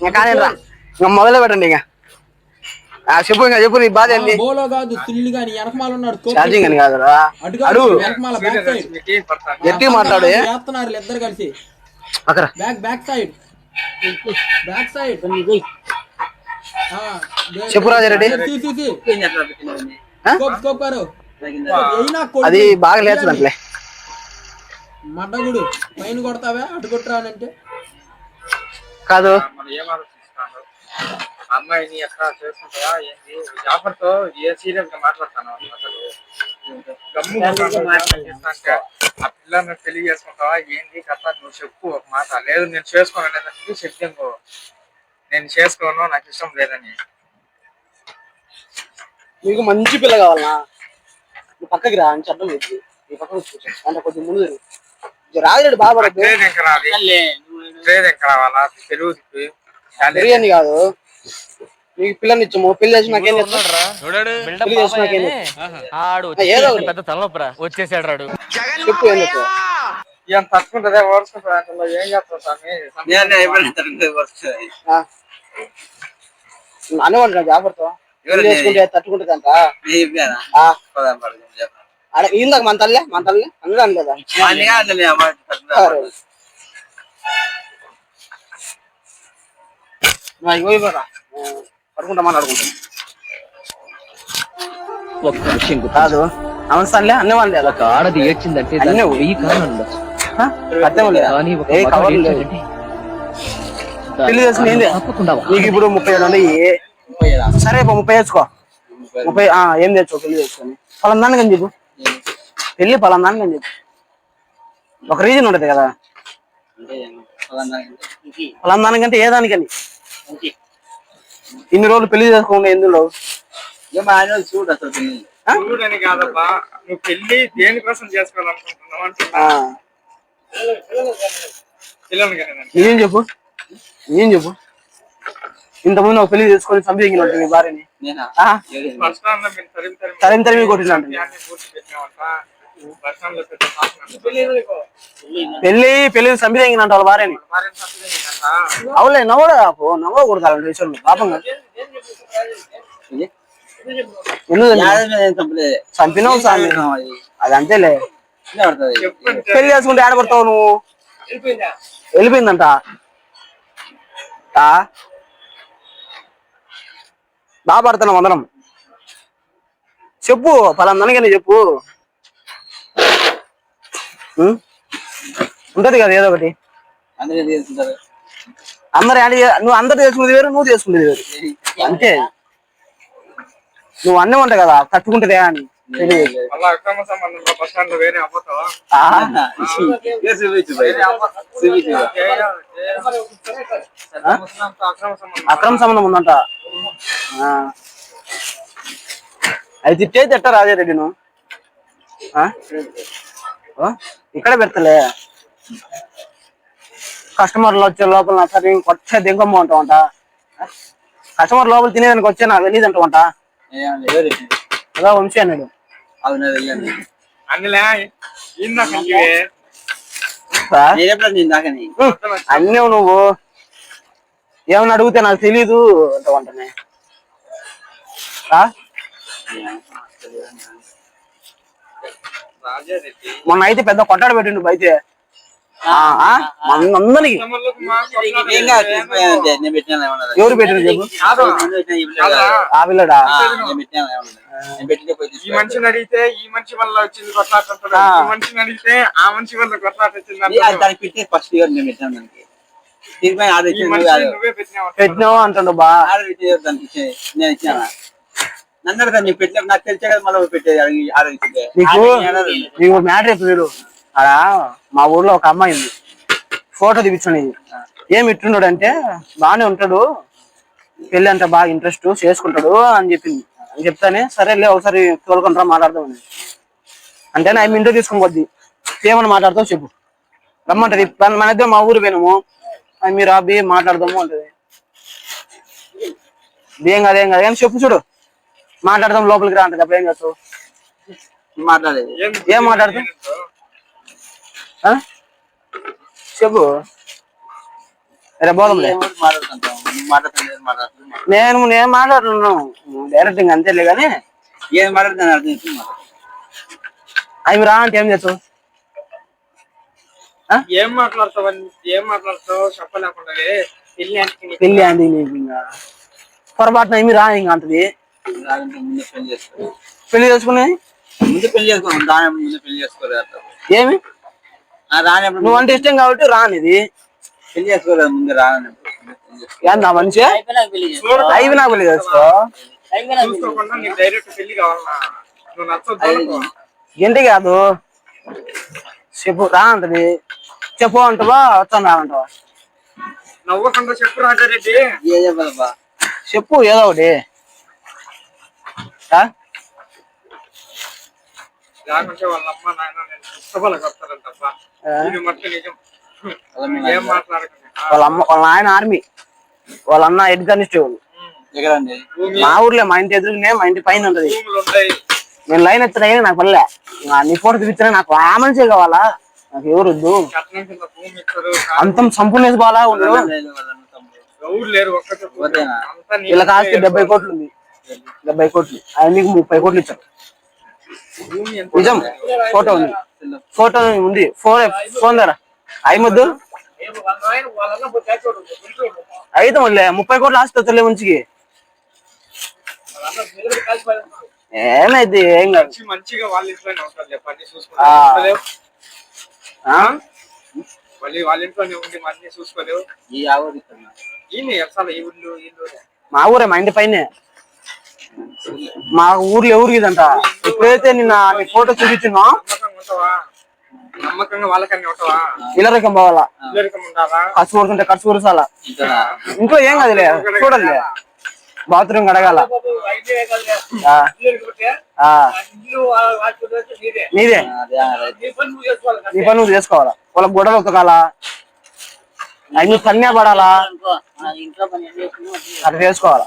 ఇంకా కానీ రా ఇంకా మొదలు పెట్టండి ఇంకా చెప్పు ఇంకా చెప్పు నీ బాధ ఏంది బోలో కాదు థ్రిల్ గాని వెనకమాల ఉన్నాడు ఛార్జింగ్ అని కాదురా అడుగు వెనకమాల బ్యాక్ సైడ్ గట్టి మాట్లాడు చేస్తున్నారు ఇద్దరు కలిసి అక్కడ బ్యాక్ సైడ్ చెప్పు రాజారెడ్డి అది బాగా లేచదంటలే మడ్డగుడు పైన కొడతావా అటు కొట్టురానంటే కాదు అమ్మాయిని ఎక్కడ చేసుకుంటావా ఏంటి జాఫర్తో ఏ సీరియస్ గా మాట్లాడతాను అసలు ఆ పిల్లని పెళ్లి చేసుకుంటావా ఏంటి కథ నువ్వు చెప్పు ఒక మాట లేదు నేను చేసుకోవాలనేది చెప్తాను నేను చేసుకోను నాకు ఇష్టం లేదని నీకు మంచి పిల్ల కావాలనా నువ్వు పక్కకి రా అని చెప్పడం లేదు నీ పక్కన అంటే కొంచెం ముందు రాజరెడ్డి బాధపడదు తెలియని కాదు నీకు పిల్లని ఇచ్చాము పెళ్లి చేసి నాకేం పెద్ద తలనొప్పరా వచ్చేసాడు రాడు చెప్పు ఏం తట్టుకుంటుందా ఓడుచుకుంటుందా ఏం చేస్తావు అనేవాడు జాగ్రత్త చేసుకుంటే తట్టుకుంటుందంట ఇందాక మన తల్లే అందరూ కదా పడుకుంటా మాట్లాడుకుంటా ఒక్క విషయం కాదు అవును సర్లే అన్నవాళ్ళే ఒక ఆడది ఏడ్చిందంటే వెయ్యి కారణాలు పెళ్లి చేసుకుని నీకు ఇప్పుడు 37 ఉన్నాయి సరే 30 వేసుకో 30 ఏం తెచ్చుకో పెళ్లి చేసుకొని పలాందానికి అని చెప్పు పెళ్లి పలాందానికి అని చెప్పు ఒక రీజన్ ఉంటది కదా పలాందానికంటే ఏ దానికని ఇన్ని రోజులు పెళ్లి చేసుకోకుండా ఎందులో చూడు అసలు చూడని కాదబ్బా నువ్వు పెళ్లి దేనికోసం చేసుకోవాలనుకుంటున్నావు అంటున్నా ఏం చెప్పు ఇంతకుముందు ఒక పెళ్లి చేసుకొని సంపించినట్టు నీ భార్యని తరిమి కొట్టినట్టు పెళ్లి సంపించినట్టు వాళ్ళ భార్యని అవులే నవ్వకూడదు విషయంలో పాపంగా చంపినావు సామి అది అంతేలే పెళ్లి చేసుకుంటే ఆడపడతావు నువ్వు వెళ్ళిపోయిందంట బాగా పడుతున్నావు అందరం చెప్పు పలాందనగానే చెప్పు ఉంటది కదా ఏదో ఒకటి అందరు నువ్వు అందరు చేసుకునేది వేరు నువ్వు చేసుకునేది వేరు అంతే నువ్వు అన్నం ఉంటా కదా తట్టుకుంటుందే అని అక్రమ సంబంధం ఉందంట అది తిట్ట రాజారెడ్డి నువ్వు ఇక్కడ పెడతలే కస్టమర్లు వచ్చే లోపల సరే వచ్చే దింకమ్మ ఉంటావంట కస్టమర్ లోపల తినేదానికి వచ్చే నాకు వెళ్ళేదంటావంట అలా వంశీ అన్నాడు అన్నీ నువ్వు ఏమన్నా అడిగితే నాకు తెలీదు అంటావంటనే మొన్న అయితే పెద్ద కొట్టాడు పెట్టిండు బయట అందరికి ఎవరు పెట్టారు చెప్పు ఆ పిల్లడా ఈ మనిషిని అడిగితే ఈ మనిషి వల్ల వచ్చింది కొట్లాడుతుంటాడు ఈ మనిషిని అడిగితే ఆ మనిషి వల్ల కొట్లాట వచ్చింది ఫస్ట్ ఇయర్ నేను పెట్టినావు అంటాడు బా నేను ఇచ్చాను నన్ను నీకు పెట్టిన నాకు తెలిసే కదా మళ్ళీ పెట్టేది నీకు మ్యాటర్ చెప్పారు అలా మా ఊర్లో ఒక అమ్మాయి ఉంది ఫోటో తీపించుకునేది ఏమి ఇట్టున్నాడు అంటే బాగానే ఉంటాడు పెళ్ళి అంటే బాగా ఇంట్రెస్ట్ చేసుకుంటాడు అని చెప్పింది అని చెప్తానే సరేలే ఒకసారి తోలుకుంటారా మాట్లాడదామని అంటే నా ఇంట్లో తీసుకొని పోద్ది ఏమని మాట్లాడతావు చెప్పు రమ్మంటది మన ఇద్దరు మా ఊరు పోయినాము మీరు ఆ బియ్యం మాట్లాడదాము అంటది బియ్యం కాదేం కాదు కానీ చెప్పు చూడు మాట్లాడదాం లోపలికి రా అంటది అప్పుడు ఏం చేస్తావు మాట్లాడేది ఏం మాట్లాడతావు చెప్పు రే బోలంలే మాట్లాడుతుంటాం నువ్వు మాట్లాడుతుంది నేను మాట్లాడుతున్నాను డైరెక్ట్ ఇంకా అంతేలే కానీ ఏం మాట్లాడుతుంది అర్థం చేసుకుని మాట్లాడు. అవి రా అంటే ఏం చేస్తావు? ఏం మాట్లాడతావు చెప్పలేకుండా పెళ్లి అంది నీకు ఇంకా పొరపాటున ఏమి రా ఇంకా అంటది. రాగంటే ముందే పెళ్లి చేసుకో, పెళ్లి చేసుకునే ముందే పెళ్లి చేసుకో, దాని ముందే పెళ్లి చేసుకోలేదు. ఏమి రానప్పుడు నువ్వు అంటే ఇష్టం కాబట్టి రానిది పెళ్లి చేసుకోలేదు, ముందే రానప్పుడు ఏందా మంచి అవి నాకు పెళ్లి చేసుకో. చూసుకోకుండా నీకు డైరెక్ట్ పెళ్లి కావాలన్నా నువ్వు నచ్చదు. ఏంటి కాదు చెప్పు రా అంటది. చెప్పు అంటావా వచ్చాను రా అంటావా? నవ్వకుండా చెప్పు రాజారెడ్డి. ఏ చెప్పాలబ్బా, చెప్పు ఏదో ఒకటి. లేకుంటే వాళ్ళ అమ్మ నాయన నేను పుస్తకాలు కడతారంటబ్బా. ఇది మొత్తం నిజం. ఏం మాట్లాడకండి. వాళ్ళ నాయన ఆర్మీ, వాళ్ళ అన్న హెడ్ కానిస్టేబుల్. ఎక్కడండి? మా ఊర్లో మా ఇంటి ఎదురునే మా ఇంటి పైన ఉంటది. భూములు ఉంటాయి. నేను లైన్ ఎత్తున్నా నాకు పల్లె నీ ఫోటో చూపించినా నాకు ఆ మనిషే కావాలా, నాకు ఎవరు వద్దు. కట్నం కింద భూమి ఇస్తారు. అంతం సంపూర్ణ బాగా ఉండదు. ఎవరు లేరు, ఒక్కటే వీళ్ళకి ఆస్తి 70 కోట్లు ఉంది. 70 కోట్లు ఆయన నీకు 30 కోట్లు ఇచ్చారు. నిజం, ఫోటో ఉంది, ఫోటో ఉంది. ఫోన్ ధర అయి ముద్దు అయితే మళ్ళీ 30 కోట్లు ఆస్తి వచ్చలే మంచికి. ఏమైంది ఏం కాదు. మంచిగా వాళ్ళ ఇంట్లోనే ఉంటారు, పని చూసుకుంటారు. మళ్ళీ వాళ్ళ ఇంట్లోనే ఉండి మంచిగా చూసుకోలేవు. ఈ ఆవురు ఈ ఊళ్ళు మా ఊరే, మా ఇంటి పైనే. మా ఊర్లో ఎవరికి ఇదంట. ఎప్పుడైతే నిన్న నీ ఫోటో చూపించినా నమ్మకంగా వాళ్ళకన్నా ఉంటావా? ఇల్లరికం పోవాలా, ఉండాలా? ఖర్చు కొడుతుంటే ఖర్చు కురసాలా. ఇంట్లో ఏం కదలే, చూడలే బాత్రూమ్ కడగాల. నీదే నీ పని నువ్వు చేసుకోవాలా. వాళ్ళకి గొడవలు ఉతకాల, అవి కన్యా పడాలా, అట్లా చేసుకోవాలా.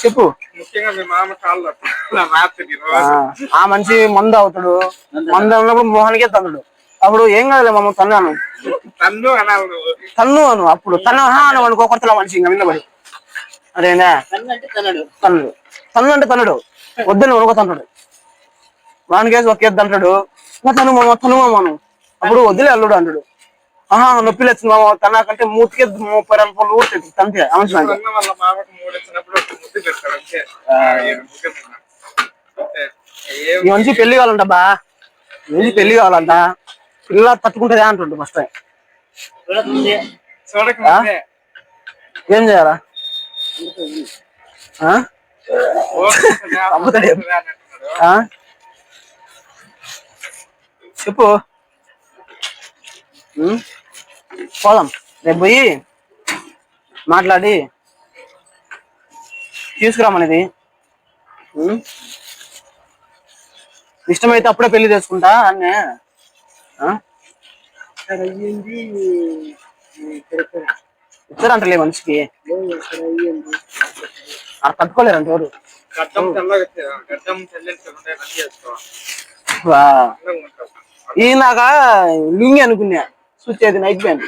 చెప్పు. ముఖ్యంగా మీ మామ కాళ్ళు ఆ మనిషి మందు అవుతాడు, మందు ఉన్నప్పుడు మొహానికే తన్నుడు. అప్పుడు ఏం కాదులే మమ్మ తన్నాను తన్ను అను. అప్పుడు తను అను అనుకో కొత్తలో మనిషి ఇంకా విన్నబడి అదేనా తన్నుడు తన్ను అంటే తన్నుడు వద్దని అనుకో తన్నుడు. వానికేసి ఒకేద్దు అంటాడు, తను మామను. అప్పుడు వద్దులే అల్లుడు అంటాడు. నొప్పి లేచింది మామ తనకంటే 30 రూపాయలు ఊరుతుంది తంతే అవసరం. ఈ మనిషి పెళ్లి కావాలంట బా, మంచి పెళ్లి కావాలంట. పిల్ల తట్టుకుంటుందే అంటుండు ఫస్ట్ టైం. ఏం చేయాలా? చెప్పు. పోదాం రేపు పోయి మాట్లాడి తీసుకురామనేది. ఇష్టమైతే అప్పుడే పెళ్లి చేసుకుంటా అన్నే. ఇచ్చారంటలే మనిషికి, అక్కడ తట్టుకోలేరంట ఎవరు. ఈనాక లుంగి అనుకున్నా, చూసేది నైట్ ప్యాంట్.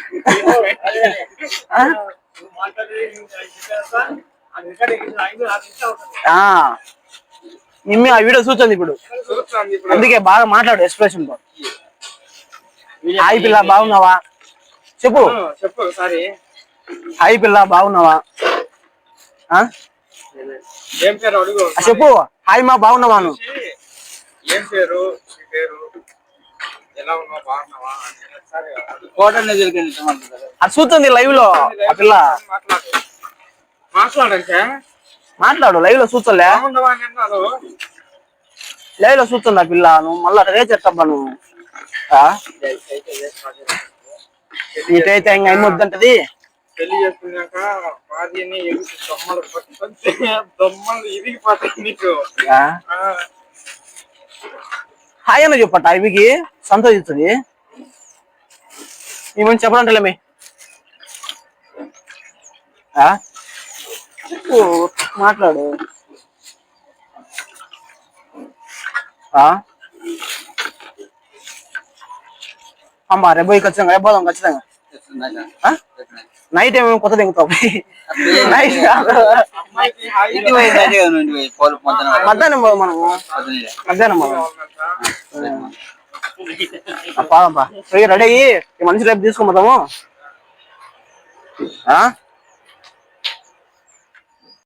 నిమ్మి ఆ వీడియో చూస్తుంది ఇప్పుడు, అందుకే బాగా మాట్లాడు ఎక్స్ప్రెషన్ తో. హాయ్ పిల్ల బాగున్నావా చెప్పు. హాయ్ పిల్ల బాగున్నావా చెప్పు. హాయ్ మా బాగున్నావా నువ్వు. ఏం పేరు, నీ పేరు, ఎలా ఉన్నావు, బాగున్నావా? అది చూస్తుంది లైవ్ లో ఆ పిల్ల. మాట్లాడంటే మాట్లాడు లైవ్ లో చూస్తలే, లైవ్ లో చూస్తుంది ఆ పిల్ల. నువ్వు మళ్ళీ అదే చెప్తాబ్బా నువ్వు. నీకైతే ఇంకా ఏమొద్దంటది. పెళ్లి చేసుకున్నాక భార్యని ఎగిసి దొమ్మలు ఇరిగిపోతాయి నీకు. హాయ్ అన్న చెప్పట ఇవికి సంతోషిస్తుంది. ఈ మంచి చెప్పడంటలేమే మాట్లాడు. అమ్మా రేపు ఖచ్చితంగా రేపు పోదాం ఖచ్చితంగా. నైట్ ఏమేమి కొత్త దిగుతావు నైట్ కాదు. ఇంటికి పోయి బయట కదా నువ్వు ఇంటికి పోయి పోలు మధ్యాహ్నం మధ్యాహ్నం పోదాం మనము పొద్దున్నే. మధ్యాహ్నం పోదాం పోదాంపా రెడీ అయ్యి ఈ మనిషి రేపు తీసుకుపోతాము